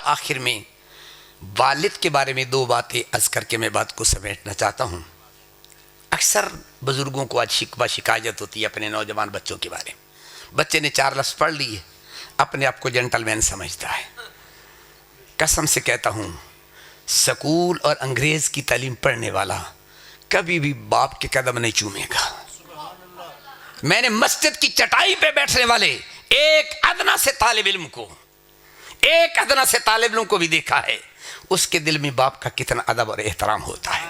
آخر میں والد کے بارے میں دو باتیں عرض کر کے میں بات کو سمیٹنا چاہتا ہوں۔ اکثر بزرگوں کو آج شکوہ شکایت ہوتی ہے اپنے نوجوان بچوں کے بارے میں۔ بچے نے 4 لفظ پڑھ لیے، اپنے آپ کو جنٹل مین سمجھتا ہے۔ قسم سے کہتا ہوں، سکول اور انگریز کی تعلیم پڑھنے والا کبھی بھی باپ کے قدم نہیں چومے گا۔ میں نے مسجد کی چٹائی پہ بیٹھنے والے ایک ادنا سے طالب علم کو بھی دیکھا ہے، اس کے دل میں باپ کا کتنا ادب اور احترام ہوتا ہے۔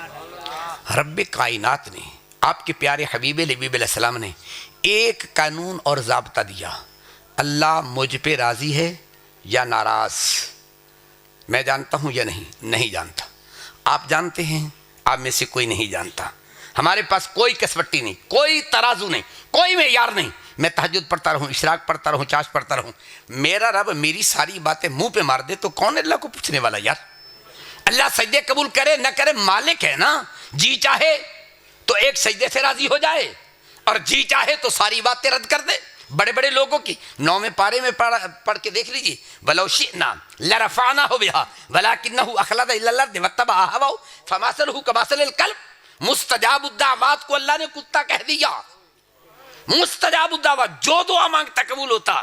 رب کائنات نے، آپ کے پیارے حبیب علیہ السلام نے ایک قانون اور ضابطہ دیا، اللہ مجھ پہ راضی ہے یا ناراض؟ میں جانتا ہوں یا نہیں جانتا؟ آپ جانتے ہیں؟ آپ میں سے کوئی نہیں جانتا۔ ہمارے پاس کوئی کسوٹی نہیں، کوئی ترازو نہیں، کوئی معیار نہیں۔ میں تہجد پڑھتا رہوں، اشراق پڑھتا رہوں، چاش پڑھتا رہوں، میرا رب میری ساری باتیں منہ پہ مار دے تو کون اللہ کو پوچھنے والا یار؟ اللہ سجدے قبول کرے نہ کرے مالک ہے نا۔ جی چاہے تو ایک سجدے سے راضی ہو جائے اور جی چاہے تو ساری باتیں رد کر دے۔ بڑے بڑے لوگوں کی 9ویں پارے میں پڑھ کے دیکھ لیجیے، وَلَوْ شِئْنَا لَرَفَعْنَاهُ بِهَا وَلَكِنَّهُ أَخْلَدَ إِلَى الْأَرْضِ وَاتَّبَعَ هَوَاهُ فَمَثَلُهُ كَمَثَلِ الْكَلْبِ۔ مستجاب الدعوات کو اللہ نے کتا کہہ دیا۔ مستجاب الدعوات، جو دعا مانگتا قبول ہوتا،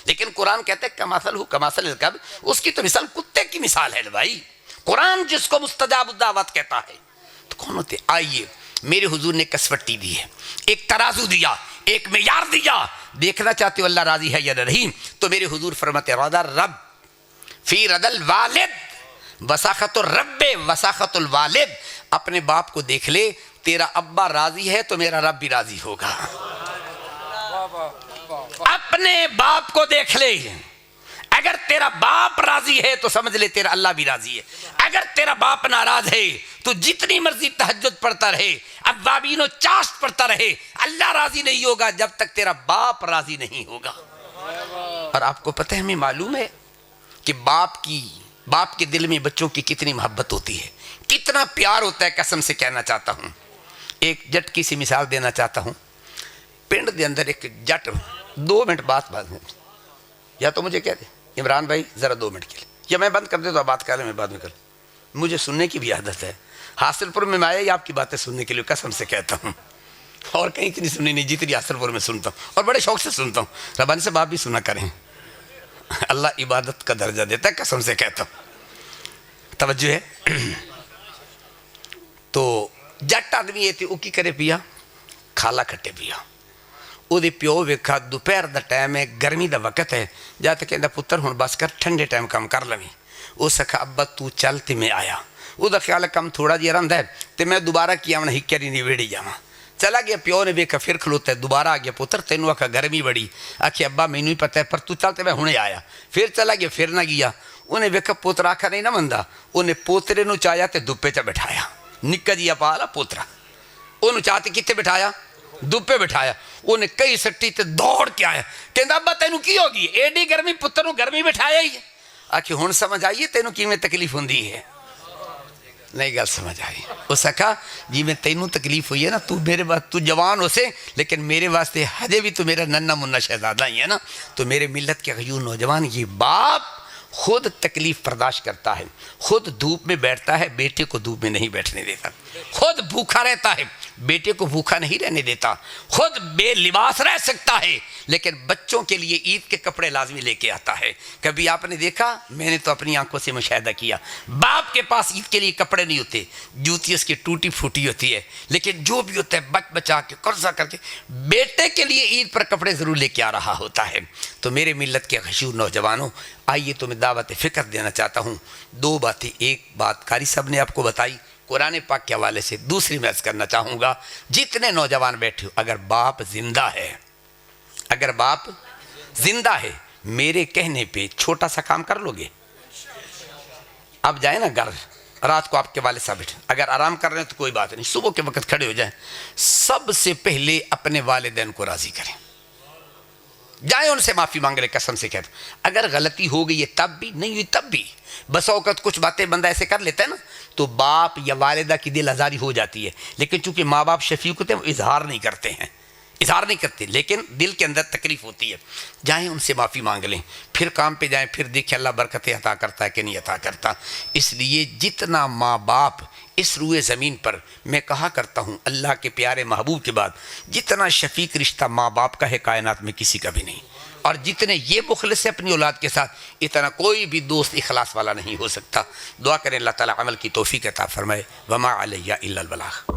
لیکن قرآن کہتے ہیں کمثلہ کمثل الکلب، اس کی تو مثال کتے کی مثال ہے بھائی۔ قرآن جس کو مستجاب الدعوات کہتا ہے تو کون ہوتے؟ آئیے، میرے حضور نے کسوٹی دی ہے، ایک ترازو دیا، ایک معیار دیا، دیکھنا چاہتے ہو اللہ راضی ہے یا نہیں؟ تو میرے حضور فرماتے رضا الرب فی رضا الوالد وساخت الرب وساخت الوالد۔ اپنے باپ کو دیکھ لے، تیرا ابا راضی ہے تو میرا رب بھی راضی ہوگا۔ اپنے باپ کو دیکھ لے، اگر تیرا باپ راضی ہے تو سمجھ لے تیرا اللہ بھی راضی ہے۔ اگر تیرا باپ ناراض ہے تو جتنی مرضی تہجد پڑھتا رہے، اوابین و چاشت پڑھتا رہے، اللہ راضی نہیں ہوگا جب تک تیرا باپ راضی نہیں ہوگا۔ اور آپ کو پتہ ہے، ہمیں معلوم ہے کہ باپ کے دل میں بچوں کی کتنی محبت ہوتی ہے، کتنا پیار ہوتا ہے۔ قسم سے کہنا چاہتا ہوں، ایک جٹ کی سی مثال دینا چاہتا ہوں۔ پنڈ دے اندر ایک جٹ 2 منٹ بات میں، یا تو مجھے کہہ دے عمران بھائی ذرا 2 منٹ کے لیے، یا میں بند کر دے تو آپ بات کر لیں، میں بعد میں کر لوں۔ مجھے سننے کی بھی عادت ہے، حاصل پور میں آیا ہی آپ کی باتیں سننے کے لیے، قسم سے کہتا ہوں، اور کہیں اتنی سنی نہیں جتنی حاصل پور میں سنتا ہوں، اور بڑے شوق سے سنتا ہوں۔ ربانی سے آپ بھی سنا کریں، اللہ عبادت کا درجہ دیتا ہے، قسم سے کہتا ہوں۔ توجہ ہے؟ تو جٹ آدمی یہ تھی، وہ کی کرے پیا، کھالا کھٹے پیا۔ وہ پیو ویکھا دوپہر دا ٹائم ہے، گرمی دا وقت ہے، جاتے کہندا پتر ہن بس کر، ٹھنڈے ٹائم کم کر لویں۔ وہ سکھا ابا تو چل تے میں آیا، وہ دا خیال کم تھوڑا جہا رہندا ہے تے میں دوبارہ کیا ہونا ہکری نہیں ویڑی جاواں۔ چلا گیا، پیو نے ویکھا پھر کھلوتا ہے، دوبارہ آ گیا، پتر تینوں آکھا گرمی بڑی، آکھے ابا مینوں ہی پتہ ہے پر تو چل تے میں ہنے آیا۔ پھر چلا گیا، پھر نہ گیا، انہیں ویکھا پوترا آکھا نہیں نہ مندا، انہیں پوترے نو چاہیا تے دپے چا بٹھایا، نکا جیا پالا پوترا، انہوں چاہتے کتے بٹھایا؟ دپے بٹھایا۔ انہیں کئی سٹی تے دوڑ کے آیا، کہندا ابا تینوں کی ہوگی؟ ایڈی گرمی، پتر نو گرمی بٹھایا ہی ہے۔ آکھے ہن سمجھ آئیے تینوں کی میں تکلیف ہوندی ہے؟ نہیں گل سمجھ آئی۔ اس کہا جی میں تینوں تکلیف ہوئی ہے نا، تو میرے بعد تو جوان ہو سے، لیکن میرے واسطے ہجے بھی تو میرا ننہ منہ شہزادہ ہی ہے نا۔ تو میرے ملت کے غیور نوجوان، یہ باپ خود تکلیف برداشت کرتا ہے، خود دھوپ میں بیٹھتا ہے، بیٹے کو دھوپ میں نہیں بیٹھنے دیتا، خود بھوکا رہتا ہے، بیٹے کو بھوکا نہیں رہنے دیتا، خود بے لباس رہ سکتا ہے، لیکن بچوں کے لیے عید کے کپڑے لازمی لے کے آتا ہے۔ کبھی آپ نے دیکھا؟ میں نے تو اپنی آنکھوں سے مشاہدہ کیا، باپ کے پاس عید کے لیے کپڑے نہیں ہوتے، جوتی اس کی ٹوٹی پھوٹی ہوتی ہے، لیکن جو بھی ہوتا ہے بچ بچا کے قرضہ کر کے بیٹے کے لیے عید پر کپڑے ضرور لے کے آ رہا ہوتا ہے۔ تو میرے ملت کے غشور نوجوانوں، آئیے تو میں دعوت فکر دینا چاہتا ہوں۔ 2 باتیں، ایک بات قاری صاحب نے آپ کو بتائی قرآن پاک کے حوالے سے، دوسری میں عرض کرنا چاہوں گا، جتنے نوجوان بیٹھے ہو، اگر باپ زندہ ہے، اگر باپ زندہ ہے، میرے کہنے پہ چھوٹا سا کام کر لو گے؟ آپ جائیں نا گھر، رات کو آپ کے والد صاحب بیٹھے، اگر آرام کر رہے ہیں تو کوئی بات نہیں، صبح کے وقت کھڑے ہو جائیں، سب سے پہلے اپنے والدین کو راضی کریں، جائیں ان سے معافی مانگ لے، قسم سے کہتا ہوں۔ اگر غلطی ہو گئی ہے تب بھی، نہیں ہوئی تب بھی، بس اوقات کچھ باتیں بندہ ایسے کر لیتا ہے نا تو باپ یا والدہ کی دل آزاری ہو جاتی ہے، لیکن چونکہ ماں باپ شفیق ہوتے ہیں وہ اظہار نہیں کرتے ہیں، اظہار نہیں کرتے، لیکن دل کے اندر تکلیف ہوتی ہے، جائیں ان سے معافی مانگ لیں، پھر کام پہ جائیں، پھر دیکھیں اللہ برکتیں عطا کرتا ہے کہ نہیں عطا کرتا۔ اس لیے جتنا ماں باپ اس روئے زمین پر، میں کہا کرتا ہوں اللہ کے پیارے محبوب کے بعد جتنا شفیق رشتہ ماں باپ کا ہے کائنات میں کسی کا بھی نہیں، اور جتنے یہ مخلص ہے اپنی اولاد کے ساتھ، اتنا کوئی بھی دوست اخلاص والا نہیں ہو سکتا۔ دعا کریں اللہ تعالیٰ عمل کی توفیق عطا فرمائے۔ وما علیہ الا البلاغ۔